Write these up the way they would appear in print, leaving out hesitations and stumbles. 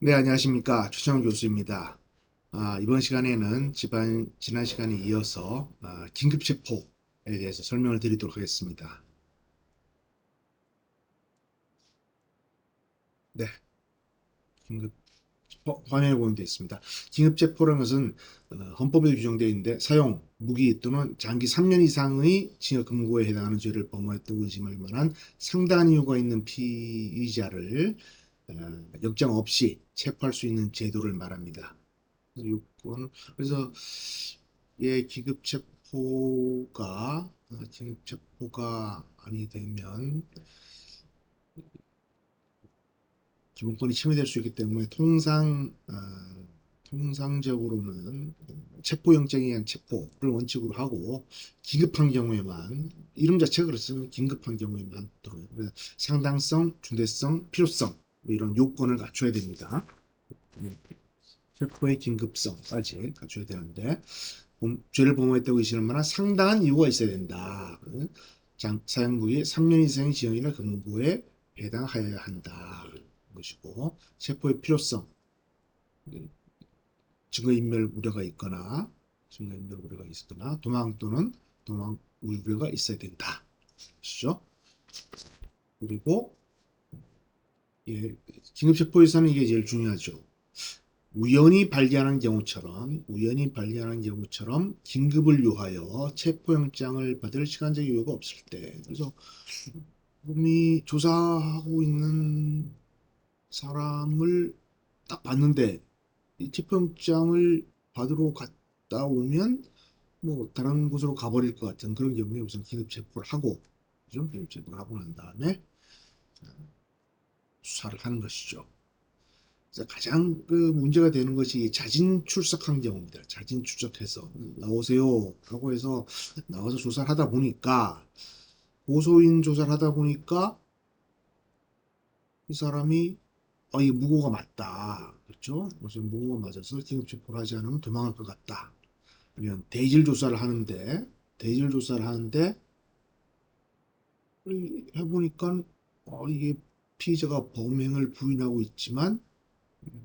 네, 안녕하십니까. 최정원 교수입니다. 이번 시간에는 지난 시간에 이어서 긴급체포에 대해서 설명을 드리도록 하겠습니다. 네, 긴급 화면에 공유되어 있습니다. 긴급체포라는 것은 헌법에 규정되어 있는데 사용, 무기 또는 장기 3년 이상의 징역 금고에 해당하는 죄를 범하였다고 의심할 만한 상당한 이유가 있는 피의자를 영장 없이 체포할 수 있는 제도를 말합니다. 요건 그래서 긴급체포가 아니 되면 기본권이 침해될 수 있기 때문에 통상적으로는 체포영장에 의한 체포를 원칙으로 하고 긴급한 경우에만 이름 자체가 그렇지만 긴급한 경우에만 하도록 상당성, 중대성, 필요성 뭐 이런 요건을 갖춰야 됩니다. 체포의 긴급성까지 갖춰야 되는데 죄를 범했다고 의심할 만한 상당한 이유가 있어야 된다. 사형부의 3년 이상의 징역이나 금고에 해당하여야 한다. 것이고 체포의 필요성, 증거인멸 우려가 있거나 증거인멸 우려가 있거나 도망 우려가 있어야 된다. 것이죠. 그리고 긴급체포에서는 이게 제일 중요하죠. 우연히 발견한 경우처럼 긴급을 요하여 체포영장을 받을 시간적 여유가 없을 때, 그래서 이미 조사하고 있는 사람을 딱 봤는데 이 체포영장을 받으러 갔다 오면 뭐 다른 곳으로 가버릴 것 같은 그런 경우에 우선 긴급체포를 하고, 그죠? 긴급체포를 하고 난 다음에 수사를 하는 것이죠. 그래서 가장 그 문제가 되는 것이 자진 출석한 경우입니다. 자진 출석해서 나오세요 라고 해서 나와서 조사를 하다 보니까 고소인 조사를 하다 보니까 이 사람이 이게 무고가 맞다. 그렇죠? 무슨 무고가 맞아서 긴급체포를 하지 않으면 도망갈 것 같다. 아니면 대질 조사를 하는데 해보니까 이게 피의자가 범행을 부인하고 있지만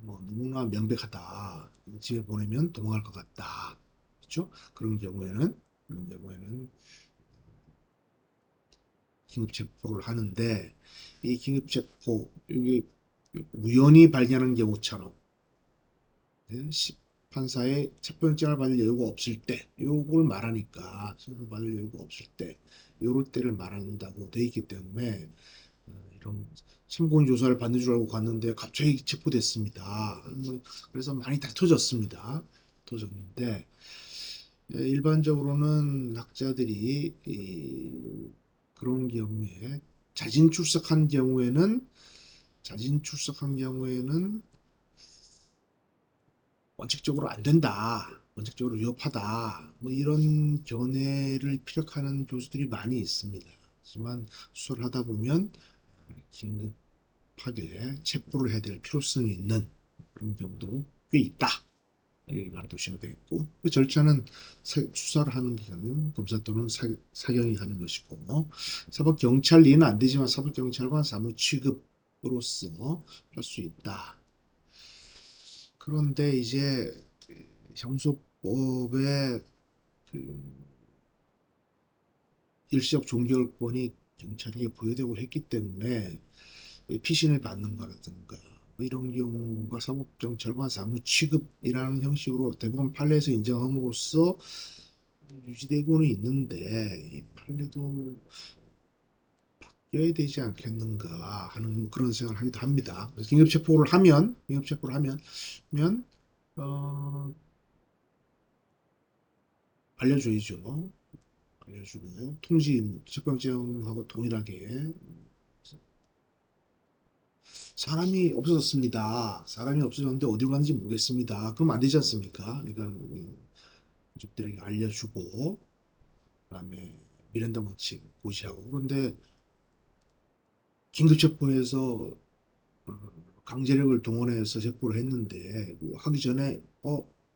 뭐 너무나 명백하다. 집에 보내면 도망갈 것 같다. 그렇죠? 그런 경우에는 긴급체포를 하는데 이 긴급체포 여기 우연히 발견한 경우처럼 판사의 체포영장을 받을 여유가 없을 때 요걸 말하니까 체포를 받을 여유가 없을 때 요럴 때를 말한다고 돼 있기 때문에 이런 참고인 조사를 받는 줄 알고 갔는데 갑자기 체포됐습니다. 그래서 많이 다퉈졌습니다. 다퉈졌는데 일반적으로는 학자들이 그런 경우에 자진 출석한 경우에는 자진 출석한 경우에는 원칙적으로 안 된다. 원칙적으로 위협하다. 뭐 이런 견해를 피력하는 교수들이 많이 있습니다. 하지만 수사를 하다 보면 긴급하게 체포를 해야 될 필요성이 있는 그런 경우도 꽤 있다. 이렇게 알아두시면 되겠고, 그 절차는 수사를 하는 기관은 검사 또는 사경이 하는 것이고, 사법경찰리는 안 되지만 사법경찰관 사무취급으로서 할 수 있다. 그런데 이제 형소법의 그 일시적 종결권이 경찰에게 부여되고 했기 때문에 피신을 받는 거라든가 뭐 이런 경우가 사법경찰관 사무취급이라는 형식으로 대법원 판례에서 인정함으로써 유지되고는 있는데 이 판례도 바뀌어야 되지 않겠는가 하는 그런 생각을 하기도 합니다. 그래서 긴급체포를 하면 어, 알려줘야죠. 알려주고 통지 체포영장하고 동일하게 사람이 없어졌는데 어디로 갔는지 모르겠습니다. 그럼 안 되지 않습니까? 그러니까 가족들에게 알려주고 그다음에 미란다 원칙 고시하고 그런데 긴급체포해서 어, 강제력을 동원해서 체포를 했는데 뭐 하기 전에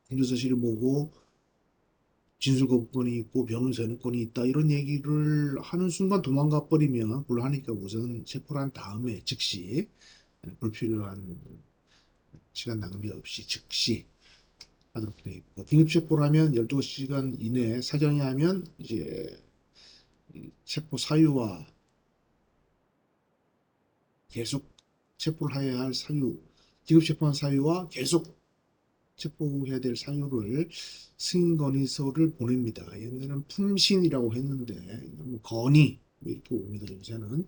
공조사실이 뭐고 진술거부권이 있고 변호사권이 있다 이런 얘기를 하는 순간 도망가 버리면 곤란하니까 우선 체포를 한 다음에 즉시 불필요한 시간 낭비 없이 즉시 하도록 되어 있고, 긴급 체포를 하면 12시간 이내에 사정이 하면 이제 이 체포 사유와 계속 체포를 해야 할 사유, 긴급 체포한 사유와 계속 체포해야 될 사유를 승인 건의서를 보냅니다. 옛날에는 품신이라고 했는데 뭐 건의 이렇게 옵니다. 요새는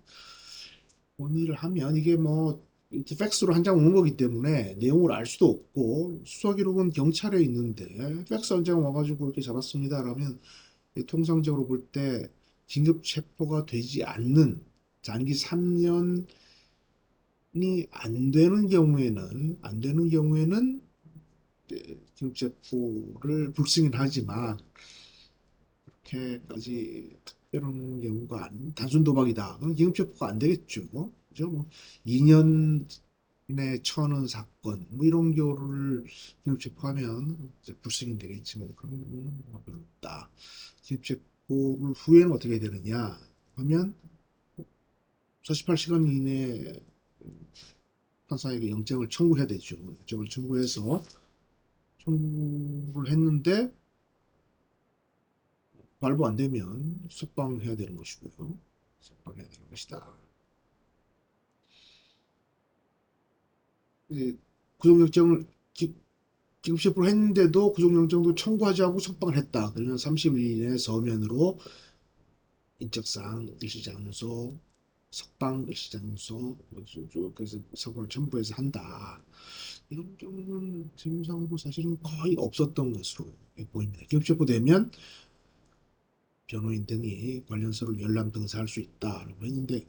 건의를 하면 이게 뭐 이렇게 팩스로 한 장 오는 거기 때문에 내용을 알 수도 없고 수사 기록은 경찰에 있는데 팩스 한 장 와가지고 이렇게 잡았습니다. 라면 통상적으로 볼 때 긴급 체포가 되지 않는 장기 3년이 안 되는 경우에는 긴급 체포를 불승인하지만 그렇게까지 특별한 경우가 단순 도박이다. 그럼 긴급 체포가 안 되겠죠. 그죠? 뭐 2년 내 처하는 사건 뭐 이런 경우를 긴급 체포하면 이제 불승인 되겠지 뭐 그런 경우는 뭐 별로 없다. 긴급 체포를 후에는 어떻게 해야 되느냐 하면 48시간 이내에 판사에게 영장을 청구해야 되죠. 영장을 청구해서 청구를 했는데 발부 안 되면 석방해야 되는 것이고요. 석방해야 되는 것이다. 이제 구속영장을 긴급체포를 했는데도 구속영장도 청구하지 않고 석방을 했다. 그러면 30일 이내 서면으로 인적사항 일시장소, 석방 일시장소, 그래서 석방을 첨부해서 한다. 이런 경우는 지금상으로 사실은 거의 없었던 것으로 보입니다. 긴급체포되면 변호인 등이 관련서를 열람 등사할 수 있다라고 했는데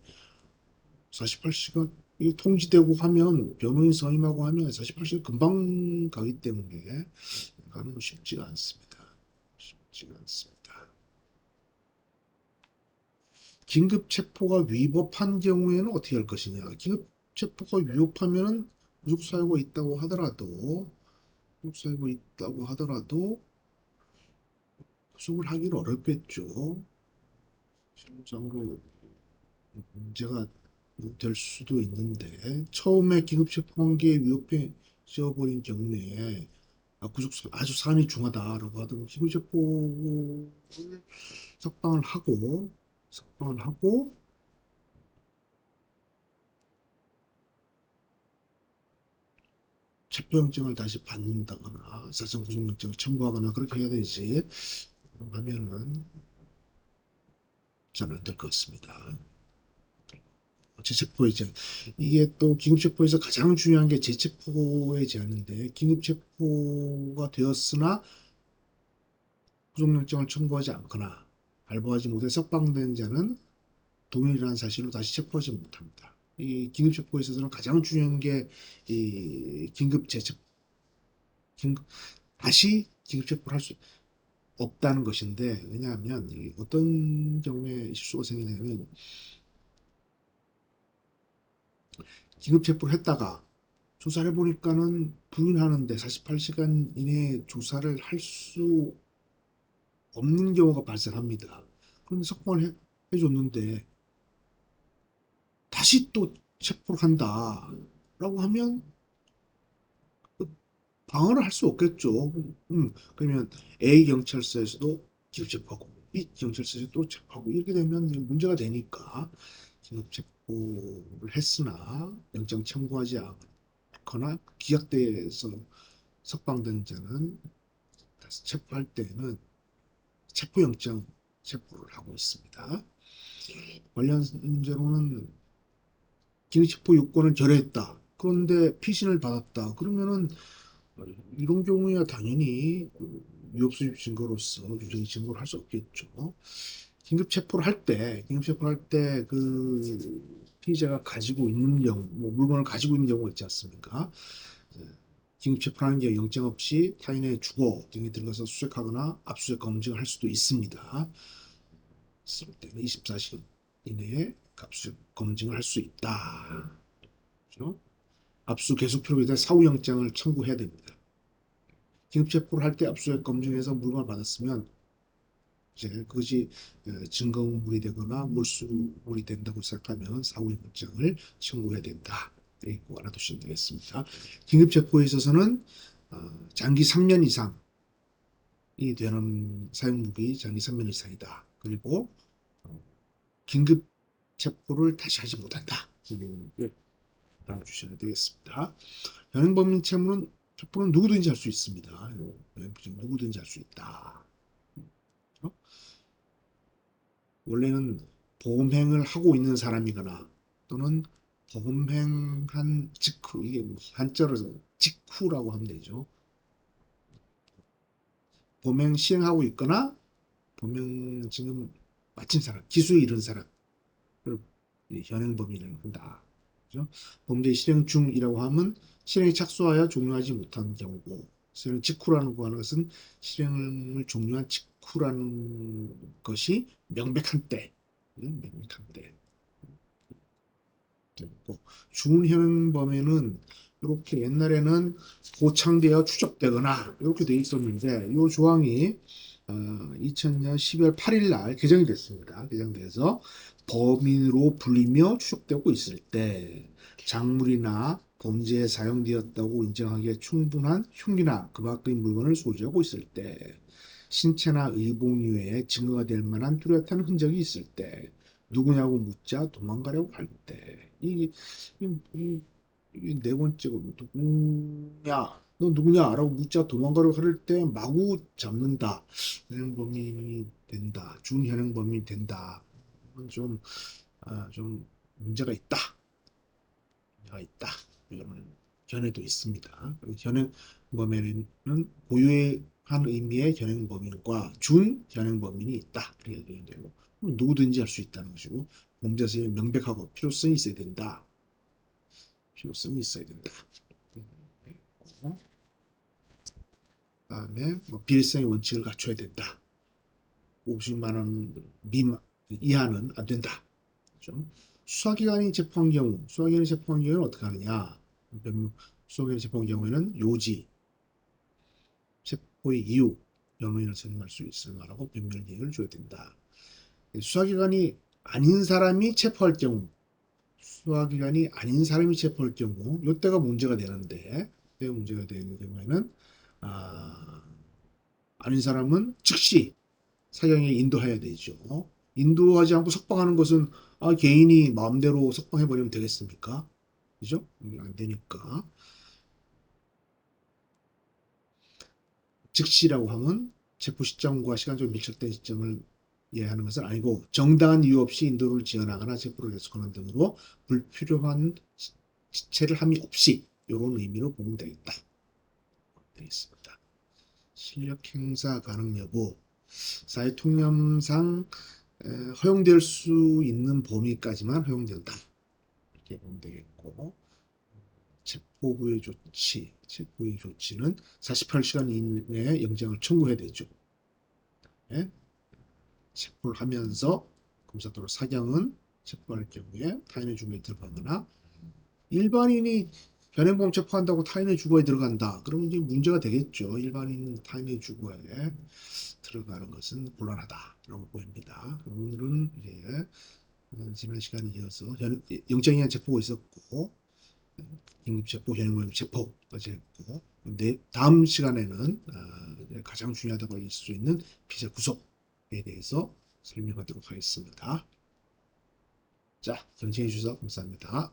48시간 이게 통지되고 하면 변호인 선임하고 하면 48시간 금방 가기 때문에 가는 거 쉽지가 않습니다. 쉽지가 않습니다. 긴급 체포가 위법한 경우에는 어떻게 할 것이냐? 긴급 체포가 위법하면은 구속 사유가 있다고 하더라도 구속 사유가 있다고 하더라도 구속을 하기는 어렵겠죠. 실무상으로 문제가 될 수도 있는데 처음에 긴급체포한 게 위협해져 버린 경우에 구속 아주 사안이 중하다라고 하더라도 긴급체포를 석방을 하고 석방을 하고 체포영장을 다시 받는다거나 사전 구속영장을 청구하거나 그렇게 해야 되지 하면은 잘 안 될 것 같습니다. 재체포의 제한. 이게 또 긴급체포에서 가장 중요한 게 재체포의 제한인데 긴급체포가 되었으나 구속영장을 청구하지 않거나 발부하지 못해 석방된 자는 동일한 사실로 다시 체포하지 못합니다. 이 긴급체포에 있어서는 가장 중요한 게 이 긴급 다시 긴급체포를 할 수 없다는 것인데 왜냐하면 어떤 경우에 실수가 생기냐면 긴급체포를 했다가 조사를 해보니까는 부인하는데 48시간 이내에 조사를 할 수 없는 경우가 발생합니다. 그런데 석방을 해줬는데 다시 또 체포를 한다라고 하면 방어를 할 수 없겠죠. 그러면 A 경찰서에서도 기업체포하고 B 경찰서에서 또 체포하고 이렇게 되면 문제가 되니까 긴급체포를 했으나 영장 청구하지 않거나 기각돼서 석방된 자는 다시 체포할 때는 체포영장 체포를 하고 있습니다. 관련 문제로는 긴급체포 요건을 결여했다. 그런데 피신을 받았다. 그러면은 이런 경우에야 당연히 위협수집 증거로서 유죄 증거를 할 수 없겠죠. 긴급체포를 할 때 그 피의자가 가지고 있는 경우, 뭐 물건을 가지고 있는 경우가 있지 않습니까? 긴급체포라는 게 영장 없이 타인의 주거 등에 들어가서 수색하거나 압수수색 검증을 할 수도 있습니다. 있을 때는 24시간 이내에 압수수색 검증을 할 수 있다. 그렇죠? 압수 계속 필요에 대해 사후영장을 청구해야 됩니다. 긴급체포를 할 때 압수수색 검증해서 물건을 받았으면 이제 그것이 증거물이 되거나 몰수물이 된다고 생각하면 사후영장을 청구해야 된다. 있고 알아두시면 되겠습니다. 긴급체포에 있어서는 장기 3년 이상이 되는 사용무기 장기 3년 이상이다. 그리고 긴급체포를 다시 하지 못한다. 이걸 알아주셔야 되겠습니다. 현행범인 체포는 누구든지 할 수 있습니다. 누구든지 할 수 있다. 그렇죠? 원래는 보험행을 하고 있는 사람이거나 또는 보험행한 직후, 이게 한자로서 직후라고 하면 되죠. 보험행 시행하고 있거나 보험행 지금 마친 사람, 기수에 이른 사람을 현행범인을 한다. 그죠? 범죄 실행 중이라고 하면 실행이 착수하여 종료하지 못한 경우고, 실행 직후라는 것은 실행을 종료한 직후라는 것이 명백한 때, 명백한 때. 되고, 준현행범에는 이렇게 옛날에는 고창되어 추적되거나 이렇게 돼 있었는데 이 조항이 2000년 12월 8일 날 개정이 됐습니다. 개정돼서 범인으로 불리며 추적되고 있을 때 작물이나 범죄에 사용되었다고 인정하기에 충분한 흉기나 그 밖의 물건을 소지하고 있을 때 신체나 의복 이외에 증거가 될 만한 뚜렷한 흔적이 있을 때 누구냐고 묻자 도망가려고 할 때 이게 네 번째고 누구냐 너 누구냐라고 묻자 도망가려고 할 때 마구 잡는다. 현행범이 된다. 준현행범이 된다. 이건 좀 문제가 있다. 문제가 있다. 이런 견해도 있습니다. 현행범에는 고유한 의미의 현행범인과 준현행범인이 있다. 이렇게 되고 누구든지 할 수 있다는 것이고 범죄성이 명백하고 필요성이 있어야 된다. 필요성이 있어야 된다. 그다음에 뭐 비례성의 원칙을 갖춰야 된다. 50만 원 미만 이하는 안 된다. 그렇죠? 수사기관이 체포한 경우, 수사기관이 체포한 경우는 어떻게 하느냐? 수사기관이 체포한 경우에는 요지, 체포의 이유, 영문을 설명할 수 있을 만하고 변명 얘기를 줘야 된다. 수사기관이 아닌 사람이 체포할 경우, 수사기관이 아닌 사람이 체포할 경우, 이때가 문제가 되는데, 이때가 문제가 되는 경우에는 아닌 사람은 즉시 사형에 인도해야 되죠. 인도하지 않고 석방하는 것은 개인이 마음대로 석방해버리면 되겠습니까? 그죠? 안 되니까. 즉시라고 하면 체포 시점과 시간적으로 밀착된 시점을 이해하는 것은 아니고 정당한 이유 없이 인도를 지연하거나 체포를 계속하는 등으로 불필요한 지체를 함이 없이 이런 의미로 보면 되겠다. 되겠습니다. 실력 행사 가능 여부 사회 통념상 허용될 수 있는 범위까지만 허용된다. 이렇게 보면 되겠고 체포부의 조치는 48시간 이내에 영장을 청구해야 되죠. 네? 체포를 하면서 검사도로 사경은 체포할 경우에 타인의 주거에 들어가거나 일반인이 현행범 체포한다고 타인의 주거에 들어간다. 그러면 이제 문제가 되겠죠. 일반인 타인의 주거에 들어가는 것은 곤란하다라고 보입니다. 오늘은 이제 지난 시간에 이어서 영장이한 체포가 있었고 긴급체포, 현행범 체포까지 했고 다음 시간에는 가장 중요하다고 할 수 있는 피자 구속에 대해서 설명하도록 하겠습니다. 자, 경청해 주셔서 감사합니다.